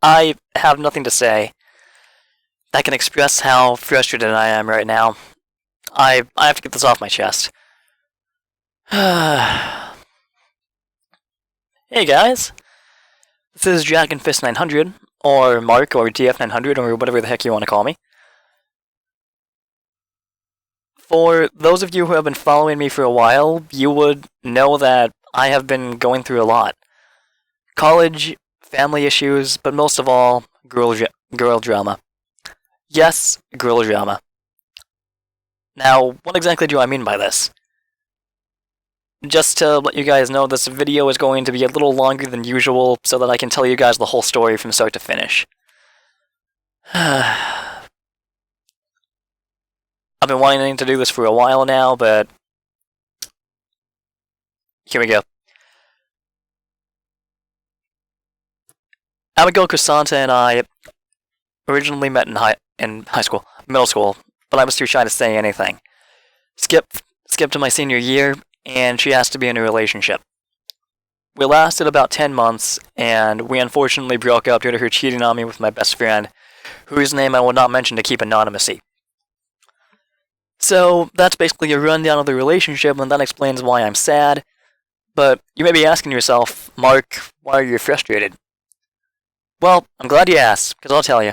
I have nothing to say that can express how frustrated I am right now. I have to get this off my chest. Hey guys, this is Dragon Fist 900, or Mark, or DF900, or whatever the heck you want to call me. For those of you who have been following me for a while, you would know that I have been going through a lot. College, family issues, but most of all, girl drama. Yes, girl drama. Now, what exactly do I mean by this? Just to let you guys know, this video is going to be a little longer than usual so that I can tell you guys the whole story from start to finish. I've been wanting to do this for a while now, but here we go. Abigail Crisanta and I originally met in middle school, but I was too shy to say anything. Skipped to my senior year, and she asked to be in a relationship. We lasted about 10 months, and we unfortunately broke up due to her cheating on me with my best friend, whose name I will not mention to keep anonymity. So, that's basically a rundown of the relationship, and that explains why I'm sad. But you may be asking yourself, Mark, why are you frustrated? Well, I'm glad you asked, because I'll tell you.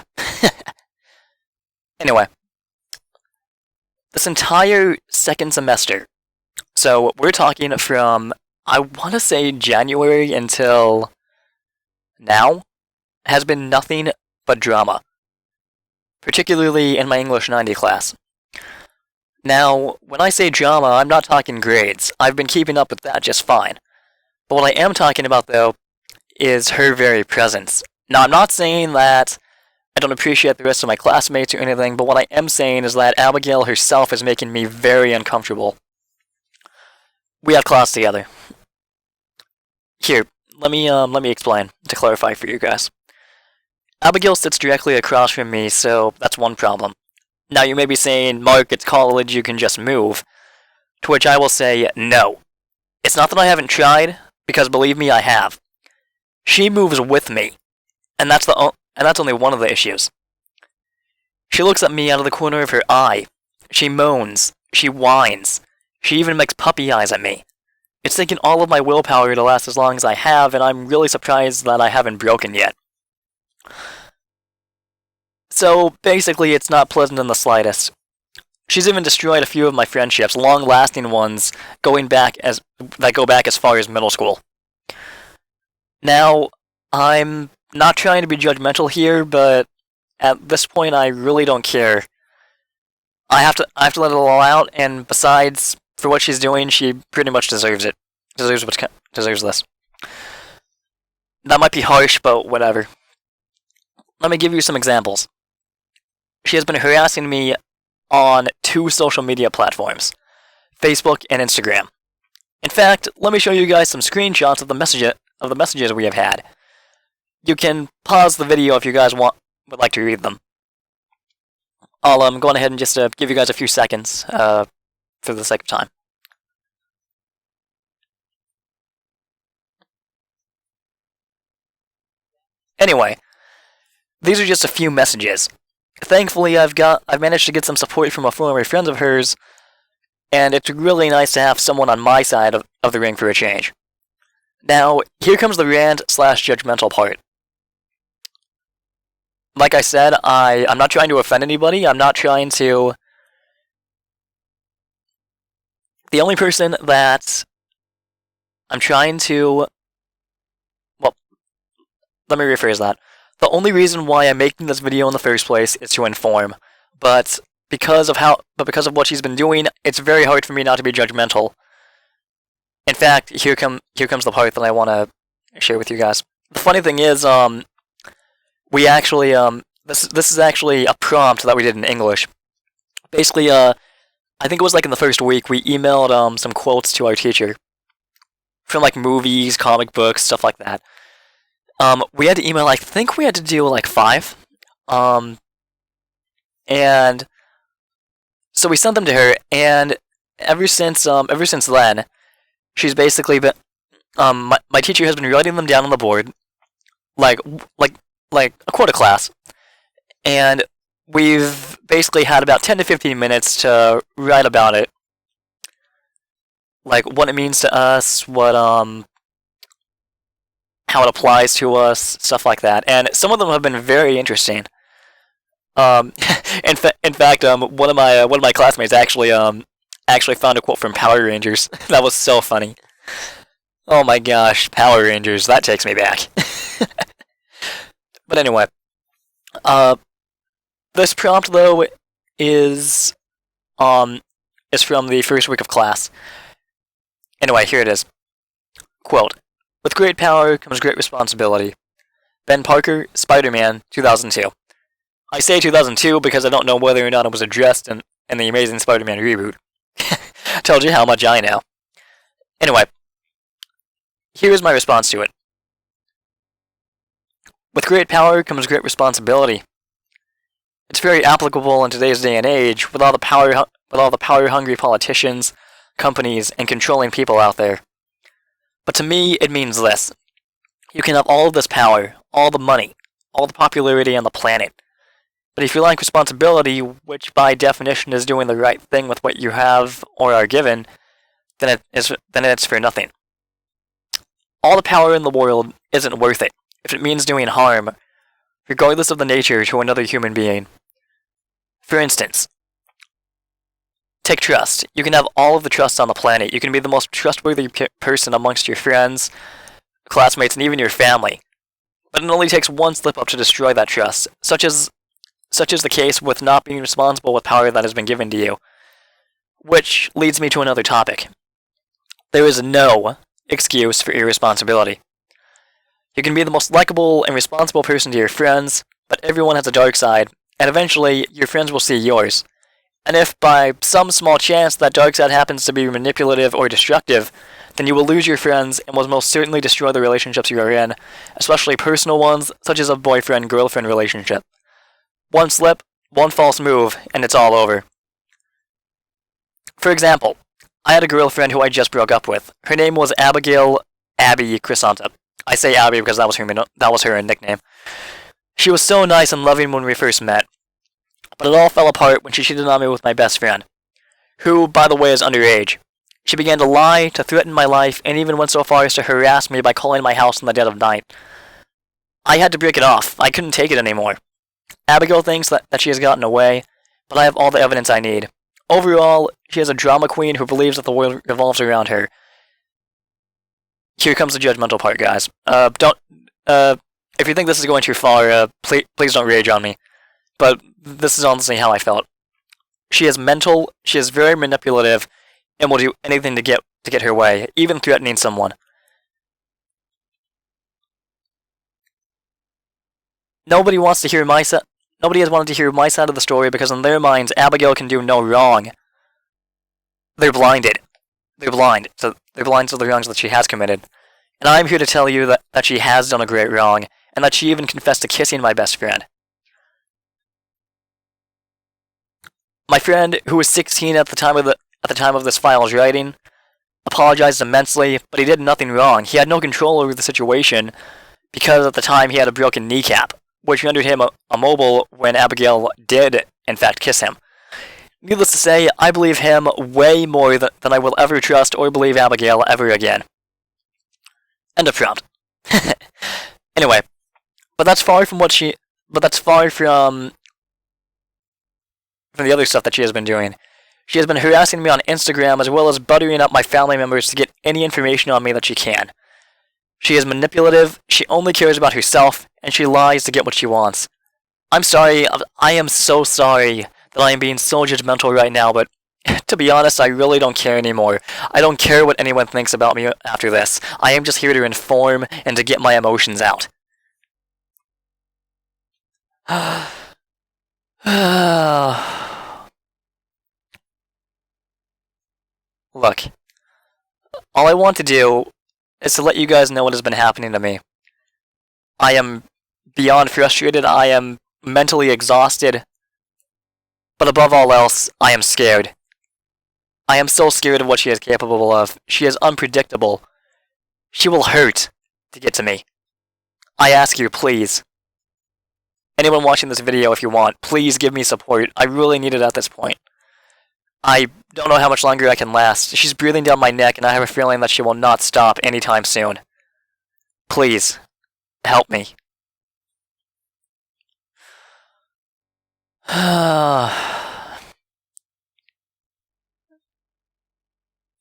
Anyway, this entire second semester, so we're talking from, I want to say January until now, has been nothing but drama. Particularly in my English 90 class. Now, when I say drama, I'm not talking grades. I've been keeping up with that just fine. But what I am talking about, though, is her very presence. Now, I'm not saying that I don't appreciate the rest of my classmates or anything, but what I am saying is that Abigail herself is making me very uncomfortable. We had class together. Here, let me explain, to clarify for you guys. Abigail sits directly across from me, so that's one problem. Now, you may be saying, Mark, it's college, you can just move. To which I will say, no. It's not that I haven't tried, because believe me, I have. She moves with me, and that's only one of the issues. She looks at me out of the corner of her eye. She moans. She whines. She even makes puppy eyes at me. It's taken all of my willpower to last as long as I have, and I'm really surprised that I haven't broken yet. So, basically, it's not pleasant in the slightest. She's even destroyed a few of my friendships, long-lasting ones, that go back as far as middle school. Now, I'm not trying to be judgmental here, but at this point, I really don't care. I have to let it all out, and besides, for what she's doing, she pretty much deserves it. Deserves this. That might be harsh, but whatever. Let me give you some examples. She has been harassing me on 2 social media platforms, Facebook and Instagram. In fact, let me show you guys some screenshots of the messages we have had. You can pause the video if you guys would like to read them. I'll go on ahead and just give you guys a few seconds for the sake of time. Anyway, these are just a few messages. Thankfully, I've managed to get some support from a former friend of hers, and it's really nice to have someone on my side of the ring for a change. Now, here comes the rant/judgmental part. Like I said, I'm not trying to offend anybody. I'm not trying to... The only person that I'm trying to... Well, let me rephrase that. The only reason why I'm making this video in the first place is to inform, but because of what she's been doing, it's very hard for me not to be judgmental. In fact, here comes the part that I want to share with you guys. The funny thing is, we actually this is actually a prompt that we did in English. Basically, I think it was like in the first week we emailed some quotes to our teacher from like movies, comic books, stuff like that. We had to email, I think we had to do like 5. And so we sent them to her, and ever since then, she's basically been, my teacher has been writing them down on the board, like like a quarter class, and we've basically had about 10 to 15 minutes to write about it, like what it means to us, what how it applies to us, stuff like that. And some of them have been very interesting. Um, in fact, one of my classmates actually found a quote from Power Rangers. That was so funny. Oh my gosh, Power Rangers, that takes me back. But anyway, uh, this prompt though is um is from the first week of class. Anyway, here it is. Quote: "With great power comes great responsibility." Ben Parker, Spider-Man, 2002. I say 2002 because I don't know whether or not it was addressed in the Amazing Spider-Man reboot. Told you how much I know. Anyway, here's my response to it. With great power comes great responsibility. It's very applicable in today's day and age with all the power-hungry politicians, companies, and controlling people out there. But to me, it means this. You can have all of this power, all the money, all the popularity on the planet. But if you lack responsibility, which by definition is doing the right thing with what you have or are given, then it's for nothing. All the power in the world isn't worth it if it means doing harm, regardless of the nature, to another human being. For instance, take trust. You can have all of the trust on the planet. You can be the most trustworthy person amongst your friends, classmates, and even your family. But it only takes one slip-up to destroy that trust, such as the case with not being responsible with power that has been given to you. Which leads me to another topic. There is no excuse for irresponsibility. You can be the most likable and responsible person to your friends, but everyone has a dark side, and eventually your friends will see yours. And if by some small chance that dark side happens to be manipulative or destructive, then you will lose your friends and will most certainly destroy the relationships you are in, especially personal ones, such as a boyfriend-girlfriend relationship. One slip, one false move, and it's all over. For example, I had a girlfriend who I just broke up with. Her name was Abigail Abby Crisanta. I say Abby because that was her nickname. She was so nice and loving when we first met, but it all fell apart when she cheated on me with my best friend, who, by the way, is underage. She began to lie, to threaten my life, and even went so far as to harass me by calling my house in the dead of night. I had to break it off. I couldn't take it anymore. Abigail thinks that she has gotten away, but I have all the evidence I need. Overall, she is a drama queen who believes that the world revolves around her. Here comes the judgmental part, guys. If you think this is going too far, please don't rage on me. But this is honestly how I felt. She is mental, she is very manipulative, and will do anything to get her way, even threatening someone. Nobody has wanted to hear my side of the story because in their minds, Abigail can do no wrong. They're blinded. They're blind to the wrongs that she has committed. And I'm here to tell you that she has done a great wrong, and that she even confessed to kissing my best friend. My friend, who was 16 at the time of this file's writing, apologized immensely, but he did nothing wrong. He had no control over the situation because at the time he had a broken kneecap, which rendered him immobile when Abigail did, in fact, kiss him. Needless to say, I believe him way more than I will ever trust or believe Abigail ever again. End of prompt. Anyway, but that's far from the other stuff that she has been doing. She has been harassing me on Instagram as well as buttering up my family members to get any information on me that she can. She is manipulative, she only cares about herself, and she lies to get what she wants. I'm sorry, I am so sorry that I am being so judgmental right now, but to be honest, I really don't care anymore. I don't care what anyone thinks about me after this. I am just here to inform and to get my emotions out. Look, all I want to do is to let you guys know what has been happening to me. I am beyond frustrated, I am mentally exhausted, but above all else, I am scared. I am so scared of what she is capable of. She is unpredictable. She will hurt to get to me. I ask you, please, Anyone watching this video, if you want, please give me support. I really need it at this point. I don't know how much longer I can last. She's breathing down my neck, and I have a feeling that she will not stop anytime soon. Please, help me.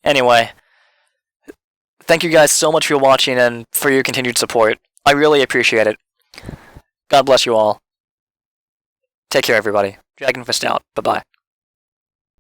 Anyway, thank you guys so much for watching and for your continued support. I really appreciate it. God bless you all. Take care, everybody. Dragonfist out. Bye-bye.